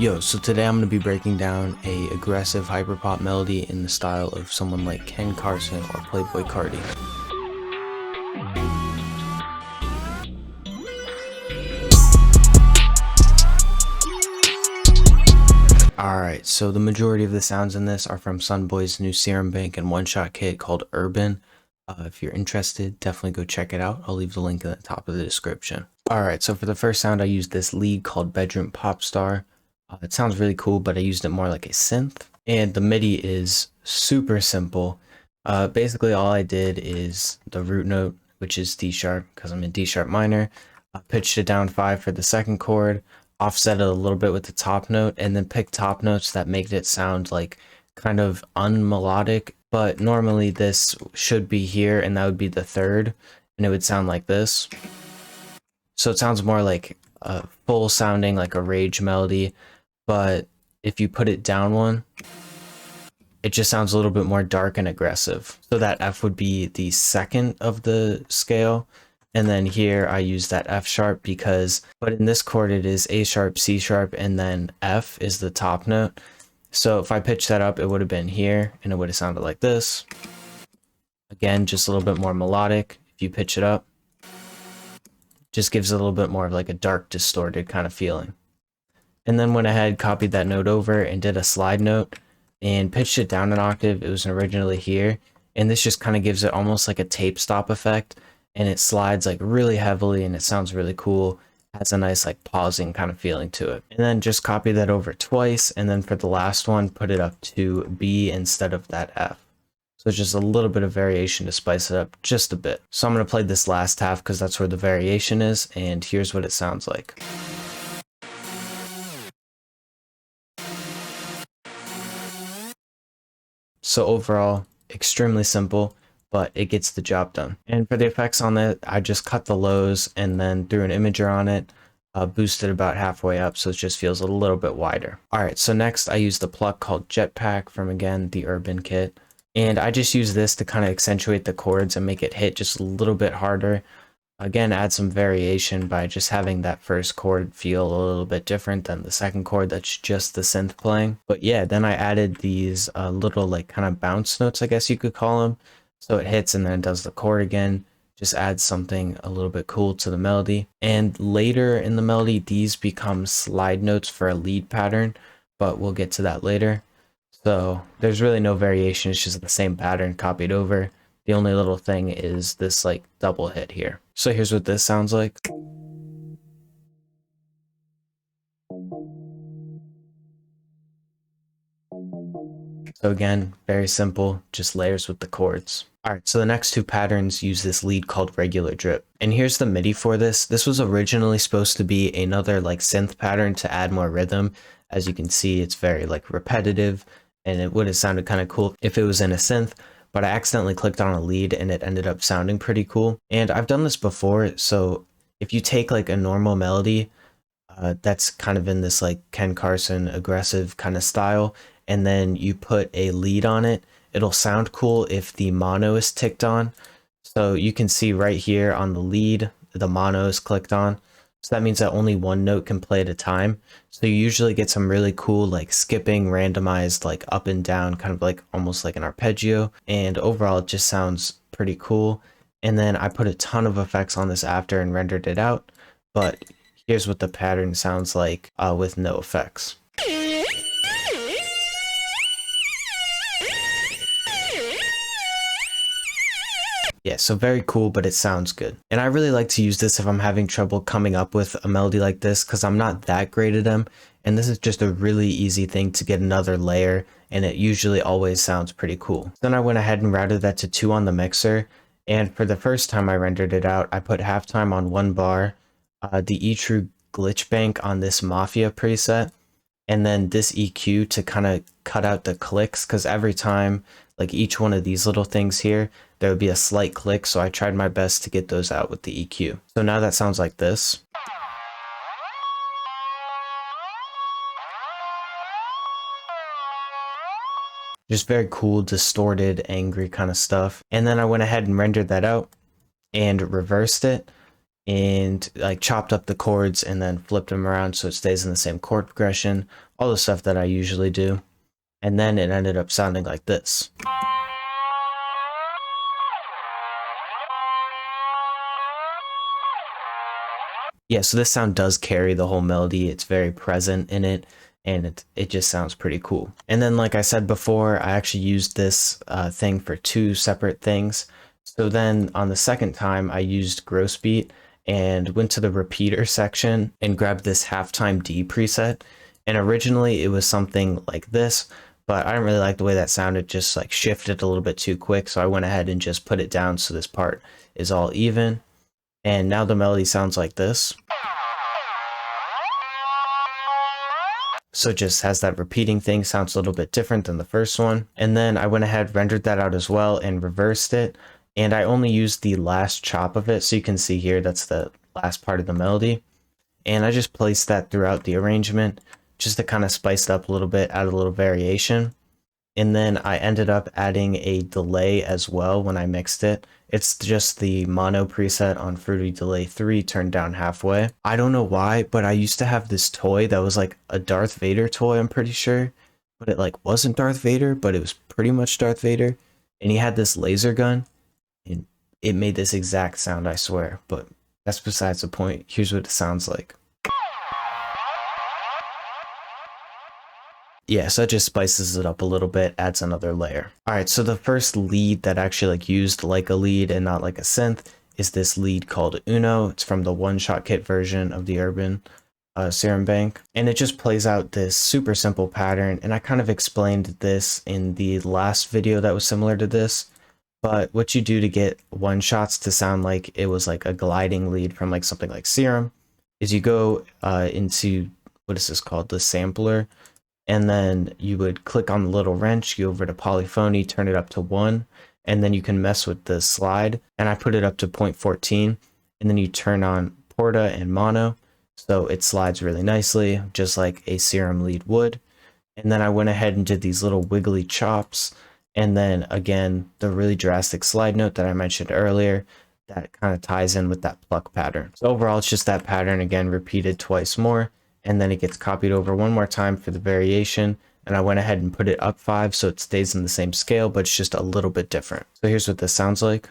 Yo, so today I'm going to be breaking down a aggressive hyperpop melody in the style of someone like Ken Carson or Playboi Carti. Alright, so the majority of the sounds in this are from Sunboy's new Serum Bank and one-shot kit called Urban. If you're interested, definitely go check it out. I'll leave the link at the top of the description. Alright, so for the first sound I used this lead called Bedroom Pop Star. It sounds really cool, but I used it more like a synth. And the MIDI is super simple. Basically all I did is the root note, which is D sharp because I'm in D sharp minor. I pitched it down 5 for the second chord, offset it a little bit with the top note, and then picked top notes that make it sound like kind of unmelodic. But normally this should be here, and that would be the third, and it would sound like this. So it sounds more like a full sounding like a rage melody. But if you put it down one, it just sounds a little bit more dark and aggressive. So that F would be the second of the scale. And then here I use that F sharp but in this chord it is A sharp, C sharp, and then F is the top note. So if I pitch that up, it would have been here and it would have sounded like this. Again, just a little bit more melodic. If you pitch it up, just gives it a little bit more of like a dark, distorted kind of feeling. And then went ahead, copied that note over and did a slide note and pitched it down an octave. It was originally here, and this just kind of gives it almost like a tape stop effect, and it slides like really heavily and it sounds really cool. Has a nice like pausing kind of feeling to it. And then just copy that over twice, and then for the last one put it up to B instead of that F. So it's just a little bit of variation to spice it up just a bit. So I'm going to play this last half because that's where the variation is, and here's what it sounds like. So overall, extremely simple, but it gets the job done. And for the effects on it, I just cut the lows and then threw an imager on it, boosted about halfway up so it just feels a little bit wider. Alright, so next I used the pluck called Jetpack from, again, the Urban kit. And I just use this to kind of accentuate the chords and make it hit just a little bit harder. Again, add some variation by just having that first chord feel a little bit different than the second chord that's just the synth playing. But yeah, then I added these little like kind of bounce notes, I guess you could call them. So it hits and then it does the chord again. Just adds something a little bit cool to the melody. And later in the melody, these become slide notes for a lead pattern, but we'll get to that later. So there's really no variation, it's just the same pattern copied over. The only little thing is this like double hit here. So here's what this sounds like. So again, very simple, just layers with the chords. Alright, so the next two patterns use this lead called Regular Drip. And here's the MIDI for this. This was originally supposed to be another like synth pattern to add more rhythm. As you can see, it's very like repetitive, and it would have sounded kind of cool if it was in a synth. But I accidentally clicked on a lead and it ended up sounding pretty cool. And I've done this before, so if you take like a normal melody that's kind of in this like Ken Carson aggressive kind of style, and then you put a lead on it, it'll sound cool if the mono is ticked on. So you can see right here on the lead, the mono is clicked on. So that means that only one note can play at a time. So you usually get some really cool like skipping, randomized like up and down, kind of like almost like an arpeggio. And overall it just sounds pretty cool. And then I put a ton of effects on this after and rendered it out. But here's what the pattern sounds like with no effects. Yeah, so very cool, but it sounds good. And I really like to use this if I'm having trouble coming up with a melody like this because I'm not that great at them. And this is just a really easy thing to get another layer, and it usually always sounds pretty cool. Then I went ahead and routed that to 2 on the mixer. And for the first time I rendered it out, I put halftime on 1 bar, the eTrue glitch bank on this Mafia preset, and then this EQ to kind of cut out the clicks, because every time, like each one of these little things here, there would be a slight click, so I tried my best to get those out with the EQ. So now that sounds like this. Just very cool, distorted, angry kind of stuff. And then I went ahead and rendered that out and reversed it. and like chopped up the chords and then flipped them around so it stays in the same chord progression, all the stuff that I usually do. And then it ended up sounding like this. Yeah, so this sound does carry the whole melody. It's very present in it, and it just sounds pretty cool. And then, like I said before, I actually used this thing for two separate things. So then on the second time, I used gross beat and went to the repeater section and grabbed this halftime D preset. And originally it was something like this, but I didn't really like the way that sounded, just like shifted a little bit too quick. So I went ahead and just put it down so this part is all even. And now the melody sounds like this. So it just has that repeating thing, sounds a little bit different than the first one. And then I went ahead, rendered that out as well, and reversed it. And I only used the last chop of it, so you can see here, that's the last part of the melody. And I just placed that throughout the arrangement, just to kind of spice it up a little bit, add a little variation. And then I ended up adding a delay as well when I mixed it. It's just the mono preset on Fruity Delay 3 turned down halfway. I don't know why, but I used to have this toy that was like a Darth Vader toy, I'm pretty sure. But it like wasn't Darth Vader, but it was pretty much Darth Vader. And he had this laser gun, and it made this exact sound, I swear. But that's besides the point. Here's what it sounds like. Yeah, so it just spices it up a little bit, adds another layer. All right, so the first lead that actually like used like a lead and not like a synth is this lead called Uno. It's from the one-shot kit version of the Urban Serum Bank. And it just plays out this super simple pattern. And I kind of explained this in the last video that was similar to this. But what you do to get one-shots to sound like it was like a gliding lead from like something like Serum is you go into, what is this called? The sampler. And then you would click on the little wrench, go over to polyphony, turn it up to 1, and then you can mess with the slide. And I put it up to 0.14, and then you turn on porta and mono, so it slides really nicely, just like a Serum lead would. And then I went ahead and did these little wiggly chops, and then again, the really drastic slide note that I mentioned earlier, that kind of ties in with that pluck pattern. So overall, it's just that pattern again repeated twice more. And then it gets copied over one more time for the variation, and I went ahead and put it up 5 so it stays in the same scale, but it's just a little bit different. So here's what this sounds like.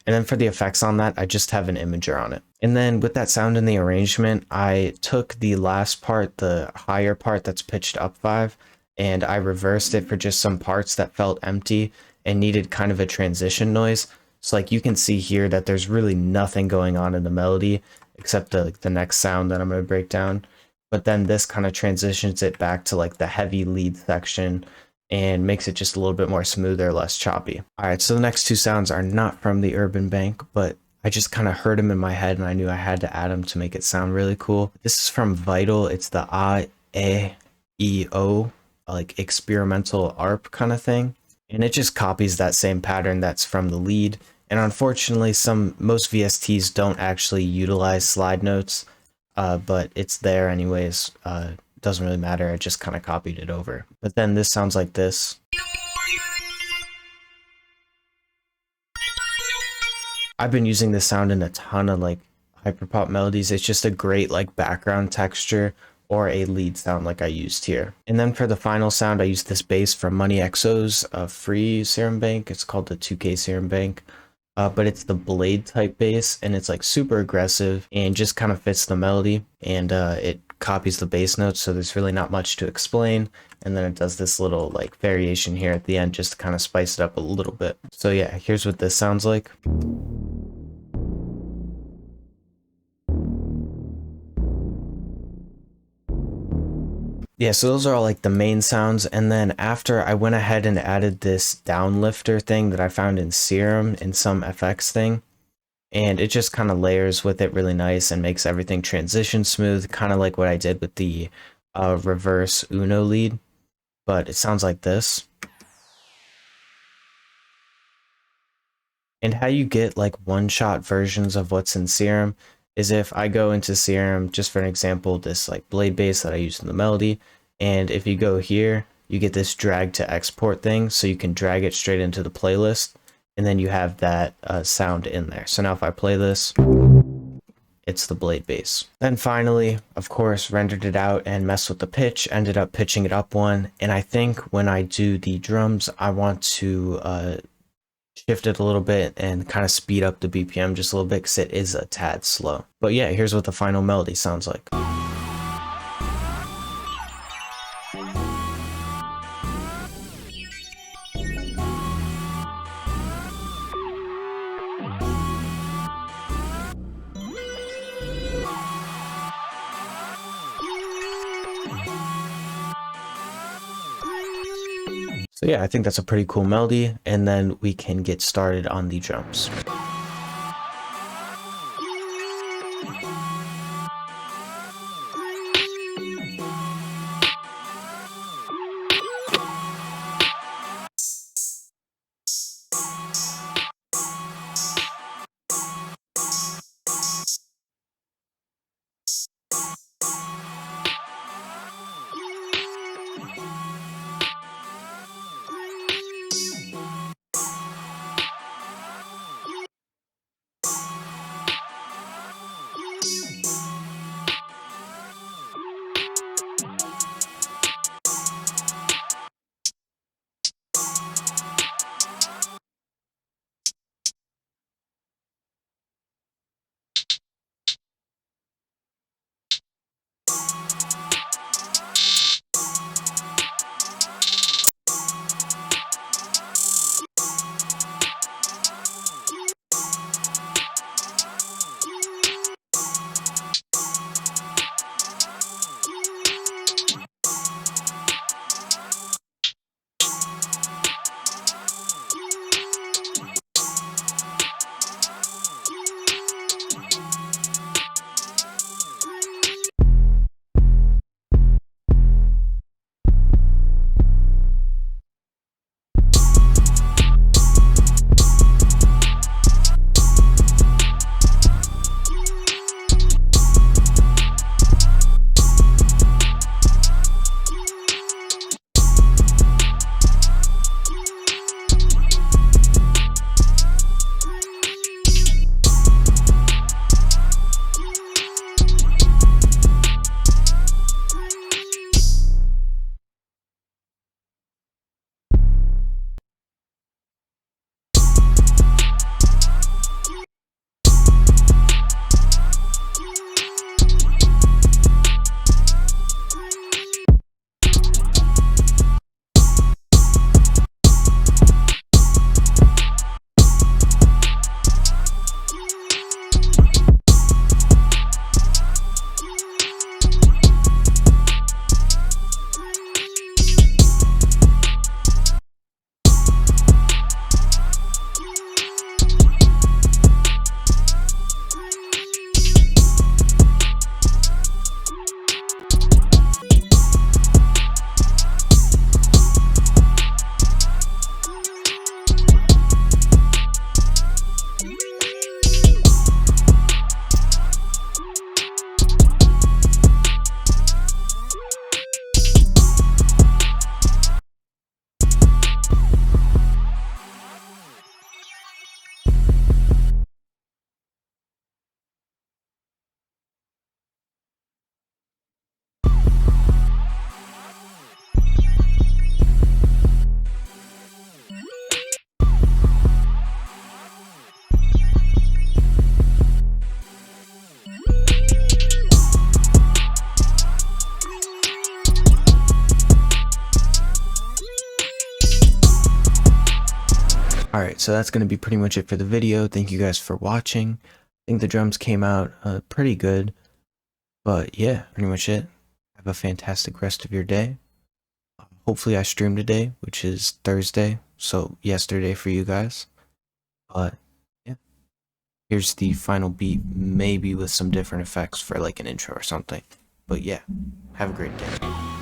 And then for the effects on that, I just have an imager on it. And then with that sound in the arrangement, I took the last part, the higher part that's pitched up 5, and I reversed it for just some parts that felt empty and needed kind of a transition noise. So like you can see here that there's really nothing going on in the melody except the next sound that I'm going to break down. But then this kind of transitions it back to like the heavy lead section and makes it just a little bit more smoother, less choppy. All right, so the next two sounds are not from the Urban Bank, but I just kind of heard them in my head and I knew I had to add them to make it sound really cool. This is from Vital. It's the I-A-E-O, like experimental ARP kind of thing. And it just copies that same pattern that's from the lead. And unfortunately, most VSTs don't actually utilize slide notes, but it's there anyways. Doesn't really matter. I just kind of copied it over. But then this sounds like this. I've been using this sound in a ton of like hyperpop melodies. It's just a great like background texture or a lead sound like I used here. And then for the final sound, I used this bass from Money XO's free Serum Bank. It's called the 2K Serum Bank. But it's the blade type bass, and it's like super aggressive and just kind of fits the melody, and it copies the bass notes, so there's really not much to explain. And then it does this little like variation here at the end just to kind of spice it up a little bit. So yeah, here's what this sounds like. Yeah, so those are all like the main sounds, and then after I went ahead and added this downlifter thing that I found in Serum in some FX thing, and it just kind of layers with it really nice and makes everything transition smooth, kind of like what I did with the reverse Uno lead, but it sounds like this. And how you get like one-shot versions of what's in Serum is if I go into Serum, just for an example, this like blade bass that I used in the melody, and if you go here, you get this drag to export thing, so you can drag it straight into the playlist. and then you have that sound in there. So now if I play this, it's the blade bass. Then finally, of course, rendered it out and messed with the pitch, ended up pitching it up one. And I think when I do the drums, I want to shift it a little bit and kind of speed up the BPM just a little bit because it is a tad slow. But yeah, here's what the final melody sounds like. So yeah, I think that's a pretty cool melody, and then we can get started on the drums. Alright, so that's going to be pretty much it for the video. Thank you guys for watching. I think the drums came out pretty good. But yeah, pretty much it. Have a fantastic rest of your day. Hopefully I stream today, which is Thursday. So yesterday for you guys. But yeah. Here's the final beat, maybe with some different effects for like an intro or something. But yeah, have a great day.